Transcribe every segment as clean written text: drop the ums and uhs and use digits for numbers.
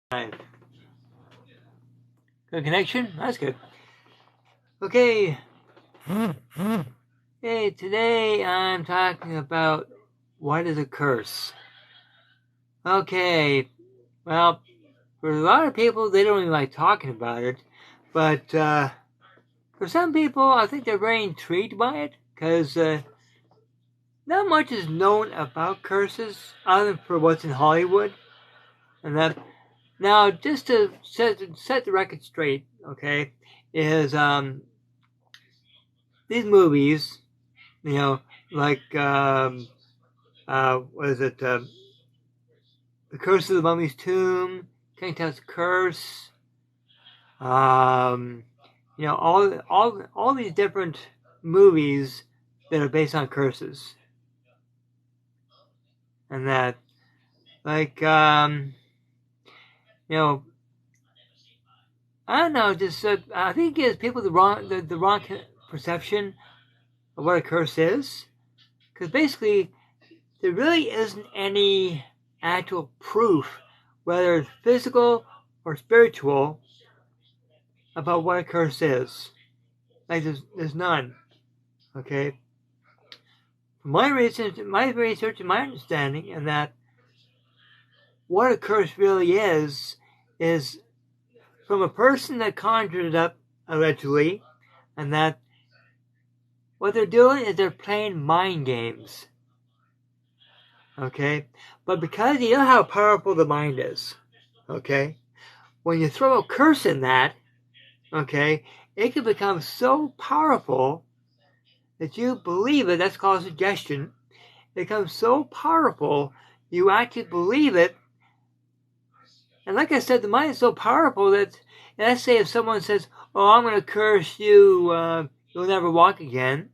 Good connection? That's good. Okay. Hey, today I'm talking about what is a curse. Okay. Well, for a lot of people, they don't even like talking about it. But for some people, I think they're very intrigued by it because not much is known about curses other than for what's in Hollywood. And that now, just to set the record straight, okay, is these movies, like what is it? The Curse of the Mummy's Tomb, King Tut's Curse, all these different movies that are based on curses, and that, like, I don't know, just I think it gives people the wrong perception of what a curse is, because basically there really isn't any actual proof, whether it's physical or spiritual, about what a curse is. Like there's none. Okay. From my research and my understanding, and that what a curse really is from a person that conjured it up allegedly, and that what they're doing is they're playing mind games. Okay? But because you know how powerful the mind is, okay? When you throw a curse in that, okay, it can become so powerful that you believe it. That's called suggestion. It becomes so powerful, you actually believe it. And like I said, the mind is so powerful that, let's say if someone says, oh, I'm going to curse you, you'll never walk again.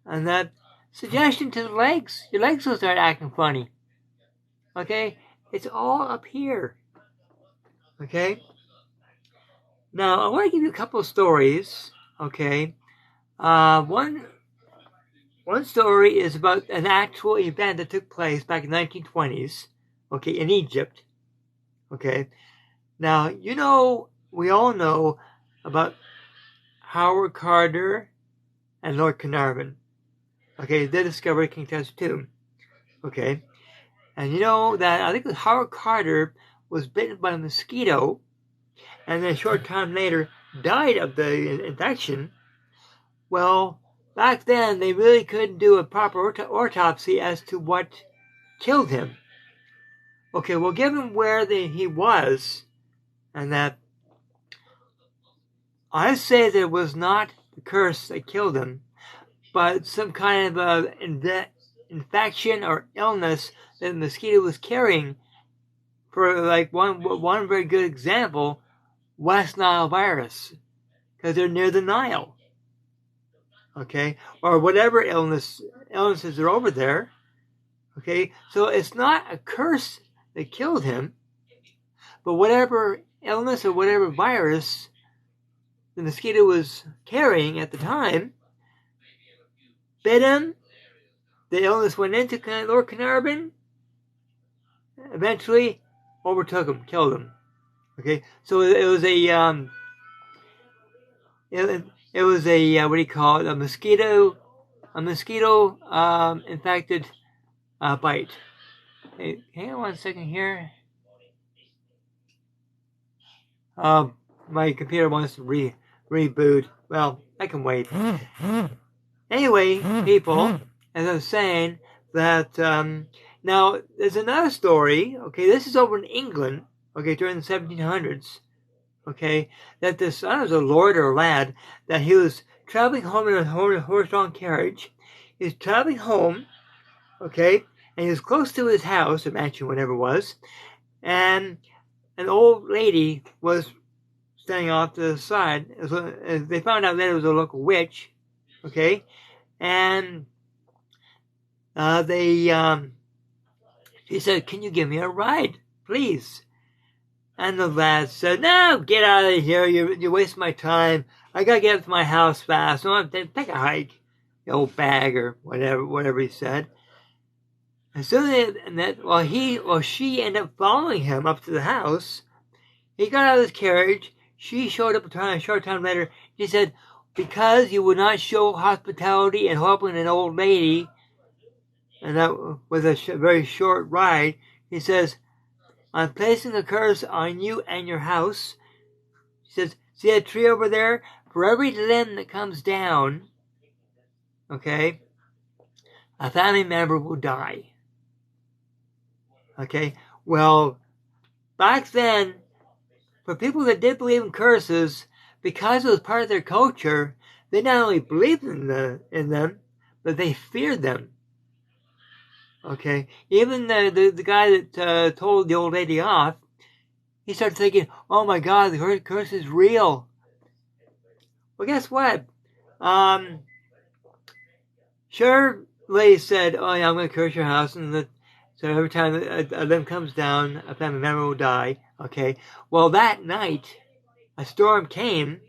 And that suggestion to the legs, your legs will start acting funny. Okay? It's all up here. Okay? Now, I want to give you a couple of stories. Okay? One story is about an actual event that took place back in the 1920s. Okay, in Egypt. Okay? Now, we all know about Howard Carter and Lord Carnarvon. Okay, they discovered King Tut's tomb. Okay, and you know that I think Howard Carter was bitten by a mosquito, and then a short time later died of the infection. Well, back then they really couldn't do a proper autopsy as to what killed him. Okay, well, given where he was, and that I say that it was not the curse that killed him, but some kind of infection or illness that the mosquito was carrying. For like one very good example, West Nile virus, because they're near the Nile. Okay, or whatever illnesses are over there. Okay, so it's not a curse that killed him, but whatever illness or whatever virus the mosquito was carrying at the time bit him. The illness went into Lord Carnarvon, eventually overtook him, killed him. Okay, so it was a what do you call it? A mosquito infected bite. Hey, hang on 1 second here. My computer wants to reboot. Well, I can wait. Anyway, people, as I was saying, that now there's another story. Okay, this is over in England. Okay, during the 1700s. Okay, that this, I don't know, it was a lord or a lad, that he was traveling home in a horse-drawn carriage. He was traveling home, okay, and he was close to his house, or mansion, whatever it was, and an old lady was standing off to the side. They found out that it was a local witch, okay, and she said, can you give me a ride, please? And the lad said, no, get out of here, you're wasting my time. I gotta get up to my house fast. No, take a hike, you old bag, or whatever he said. And so while she ended up following him up to the house, he got out of his carriage. She showed up a short time later. She said, because you would not show hospitality and helping an old lady, and that was a very short ride, he says, I'm placing a curse on you and your house. She says, see that tree over there? For every limb that comes down, okay, a family member will die. Okay, well, back then, for people that did believe in curses, because it was part of their culture, they not only believed in them, but they feared them. Okay, even the guy that told the old lady off, he started thinking, "Oh my God, the curse is real." Well, guess what? Sure, the lady said, "Oh yeah, I'm going to curse your house," and so every time a limb comes down, a family member will die. Okay. Well, that night, a storm came.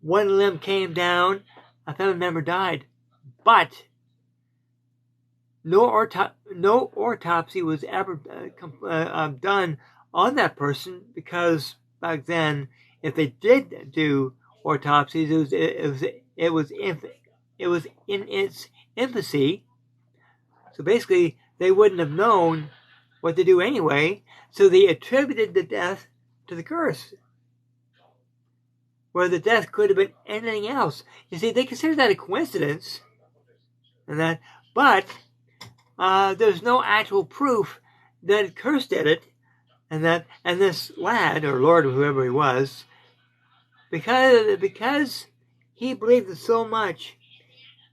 One limb came down. A family member died. But no autopsy was ever done on that person, because back then, if they did do autopsies, it was in its infancy. So basically, they wouldn't have known what to do anyway. So they attributed the death to the curse, where the death could have been anything else. You see, they consider that a coincidence, but there's no actual proof that a curse did it, and this lad or lord or whoever he was, because he believed it so much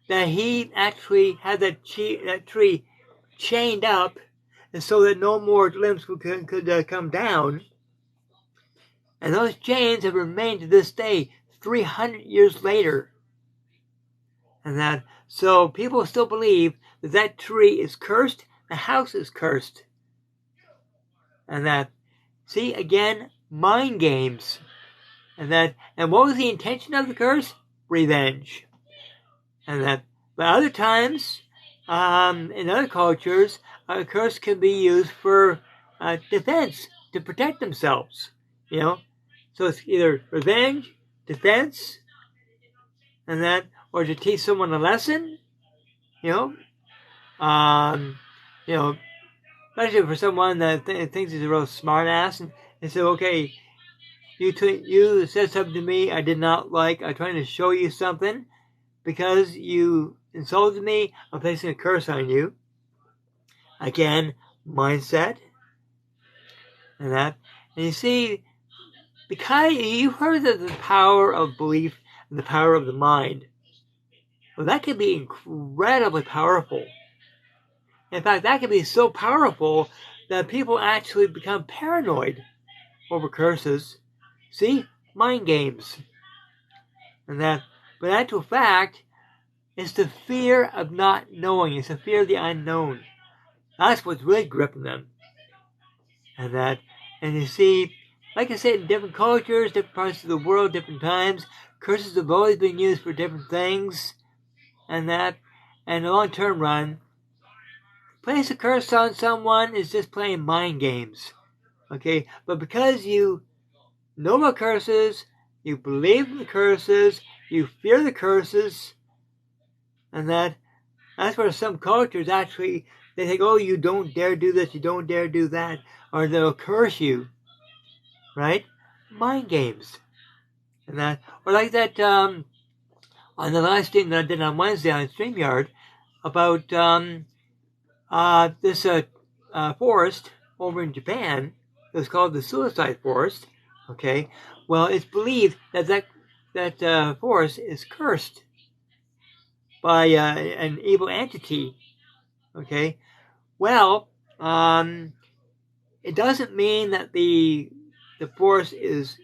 that he actually had that tree chained up, and so that no more limbs could come down. And those chains have remained to this day, 300 years later. And so people still believe that tree is cursed, the house is cursed. And see, again, mind games. And what was the intention of the curse? Revenge. But other times, in other cultures, a curse can be used for defense, to protect themselves. So it's either revenge, defense, or to teach someone a lesson. Especially for someone that thinks he's a real smart ass, and say, okay, you said something to me I did not like. I'm trying to show you something. Because you insulted me, I'm placing a curse on you. Again, mindset. And you see, because you've heard of the power of belief and the power of the mind. Well, that can be incredibly powerful. In fact, that can be so powerful that people actually become paranoid over curses. See? Mind games. But in actual fact, it's the fear of not knowing. It's the fear of the unknown. That's what's really gripping them. And you see, like I said, in different cultures, different parts of the world, different times, curses have always been used for different things. And in the long-term run, place a curse on someone is just playing mind games. Okay? But because you know about curses, you believe in the curses, you fear the curses, and that's where some cultures actually, they think, oh, you don't dare do this, you don't dare do that, or they'll curse you. Right? Mind games. Or like that, on the live stream that I did on Wednesday on StreamYard, about this forest over in Japan. It was called the Suicide Forest. Okay? Well, it's believed that forest is cursed by an evil entity. Okay? Well, it doesn't mean that the forest is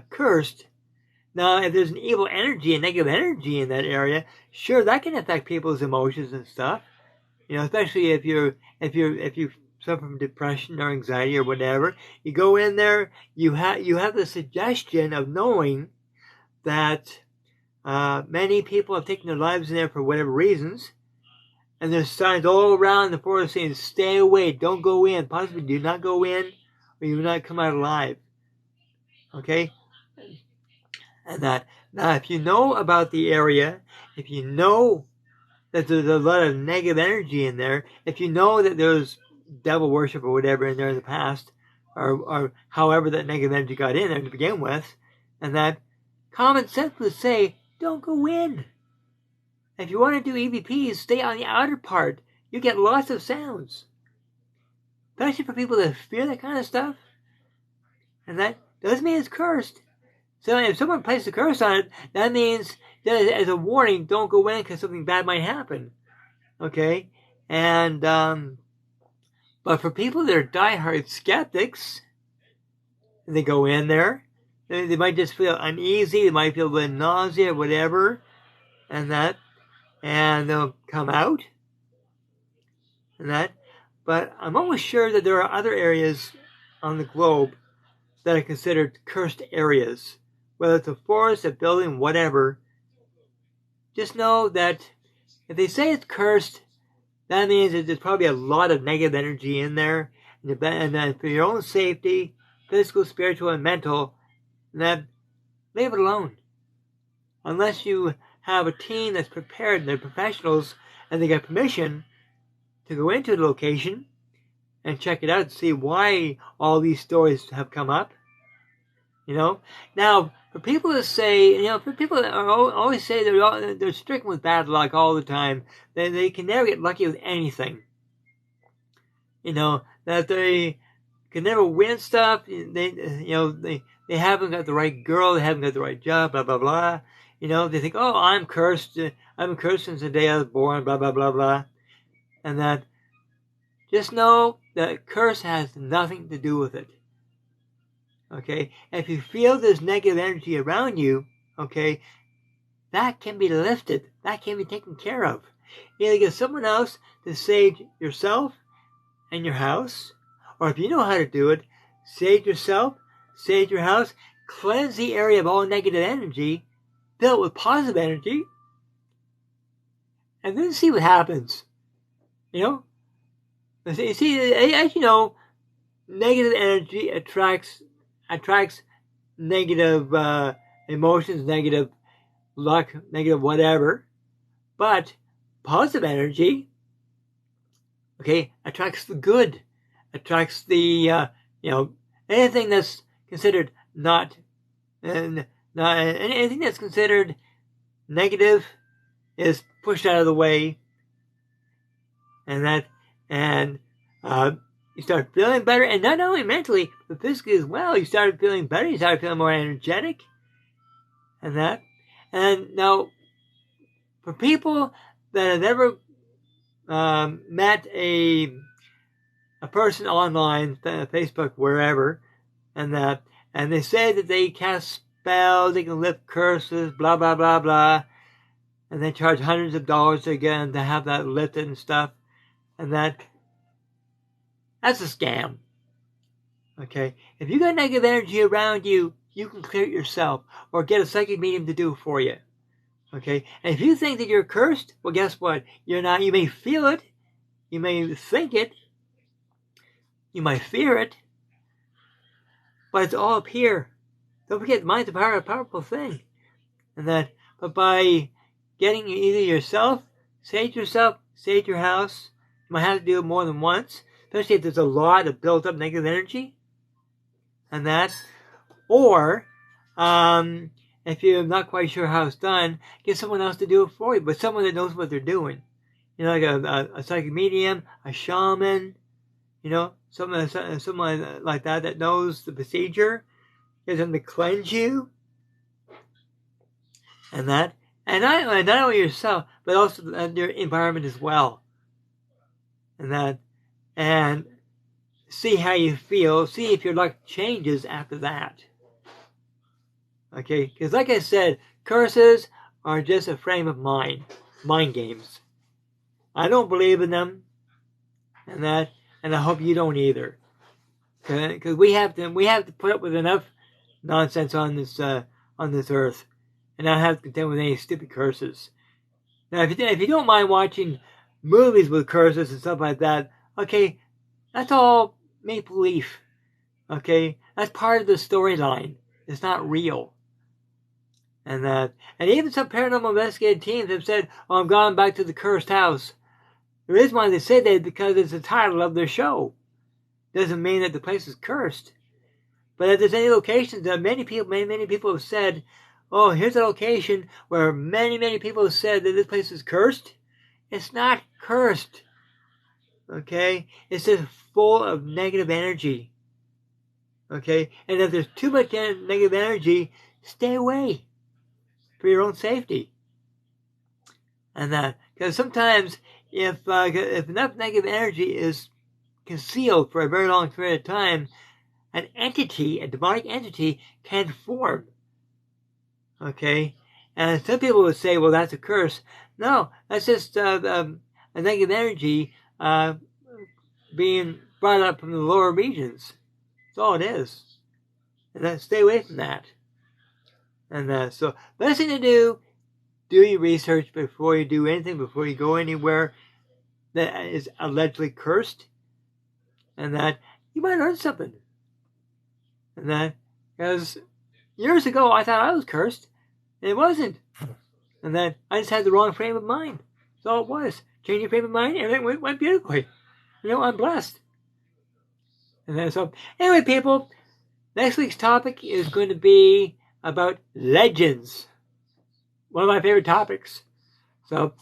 cursed. Now, if there's an evil energy, a negative energy in that area, sure, that can affect people's emotions and stuff. Especially if you suffer from depression or anxiety or whatever. You go in there, you have the suggestion of knowing that many people have taken their lives in there for whatever reasons, And there's signs all around the forest saying, stay away, don't go in. Possibly do not go in, or you will not come out alive. Okay? And that, now if you know about the area, if you know that there's a lot of negative energy in there, if you know that there's devil worship or whatever in there in the past, or however that negative energy got in there to begin with, and that common sense would say, don't go in. If you want to do EVPs, stay on the outer part. You get lots of sounds. Especially for people that fear that kind of stuff. And that doesn't mean it's cursed. So if someone places a curse on it, that means that as a warning, don't go in because something bad might happen. Okay? And, but for people that are diehard skeptics, and they go in there, they might just feel uneasy, they might feel a little nausea, whatever, and that, and they'll come out, and that. But I'm almost sure that there are other areas on the globe that are considered cursed areas. Whether it's a forest, a building, whatever. Just know that if they say it's cursed, that means that there's probably a lot of negative energy in there. And then for your own safety, physical, spiritual, and mental, then leave it alone. Unless you have a team that's prepared and they're professionals and they get permission to go into the location and check it out and see why all these stories have come up. You know? Now, for people that say, you know, for people that are always say they're stricken with bad luck all the time, they can never get lucky with anything. You know, that they can never win stuff. They haven't got the right girl, they haven't got the right job, blah, blah, blah. You know, they think, oh, I'm cursed. I've been cursed since the day I was born, blah, blah, blah, blah. And that, just know that curse has nothing to do with it. Okay? If you feel there's negative energy around you, okay, that can be lifted. That can be taken care of. Either get someone else to sage yourself and your house, or if you know how to do it, sage yourself, sage your house, cleanse the area of all negative energy, fill it with positive energy, and then see what happens. You know? You see, as you know, negative energy attracts negative emotions, negative luck, negative whatever. But positive energy, okay, attracts the good, attracts the anything that's considered anything that's considered negative is pushed out of the way, and you start feeling better, and not only mentally, but physically as well. You started feeling better, you started feeling more energetic, and that. And now, for people that have ever met a person online, Facebook, wherever, and they say that they cast spells, they can lift curses, blah, blah, blah, blah, and they charge hundreds of dollars again to have that lifted and stuff, and that's a scam. Okay? If you got negative energy around you, you can clear it yourself, or get a psychic medium to do it for you. Okay? And if you think that you're cursed, well, guess what? You're not. You may feel it, you may think it, you might fear it, but it's all up here. Don't forget, mind's a powerful thing. But by getting either yourself, sage your house, you might have to do it more than once, especially if there's a lot of built up negative energy, or if you're not quite sure how it's done, get someone else to do it for you, but someone that knows what they're doing. You know, like a psychic medium, a shaman, you know, someone like that knows the procedure, get them to cleanse you, and not only yourself, but also your environment as well, and see how you feel, see if your luck changes after that. Okay, because like I said, curses are just a frame of mind games. I don't believe in them, and I hope you don't either. Because we have to put up with enough nonsense on this earth, and not have to contend with any stupid curses. Now, if you don't mind watching movies with curses and stuff like that. Okay, that's all make-believe. Okay, that's part of the storyline. It's not real. And even some paranormal investigative teams have said, "Oh, I'm going back to the cursed house." The reason why they say that is because it's the title of their show. Doesn't mean that the place is cursed. But if there's any locations that many people have said, "Oh, here's a location where many people have said that this place is cursed," it's not cursed. Okay? It's just full of negative energy. Okay? And if there's too much negative energy, stay away for your own safety. And because sometimes if enough negative energy is concealed for a very long period of time, an entity, a demonic entity, can form. Okay? And some people would say, well, that's a curse. No, that's just a negative energy being brought up from the lower regions. That's all it is. And then stay away from that. And so, best thing to do your research before you do anything, before you go anywhere that is allegedly cursed. And that you might learn something. And that, because years ago I thought I was cursed, and it wasn't. And then I just had the wrong frame of mind. That's all it was. Change your frame of mind, and everything went beautifully. I'm blessed. And then so, anyway, people, next week's topic is going to be about legends. One of my favorite topics. So,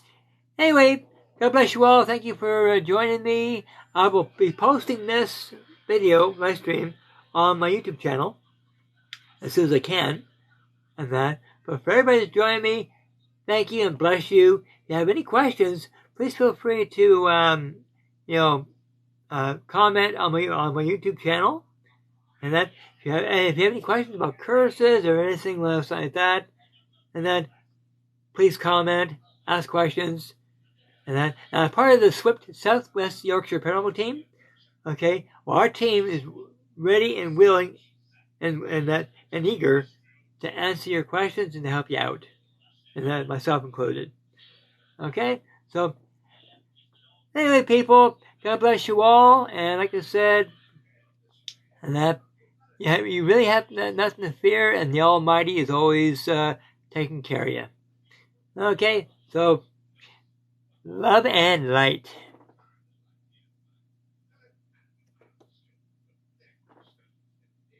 anyway, God bless you all. Thank you for joining me. I will be posting this video, live stream, on my YouTube channel as soon as I can. And that. But for everybody that's joining me, thank you and bless you. If you have any questions, please feel free to, comment on my YouTube channel. And that, if you have any questions about curses or anything else like that, and then please comment, ask questions, and that. And part of the SWYPT Southwest Yorkshire Paranormal team. Okay, well, our team is ready and willing and eager to answer your questions and to help you out, and that myself included. Okay, so anyway, people, God bless you all, and like I said, and that you really have nothing to fear, and the Almighty is always taking care of you. Okay, so love and light.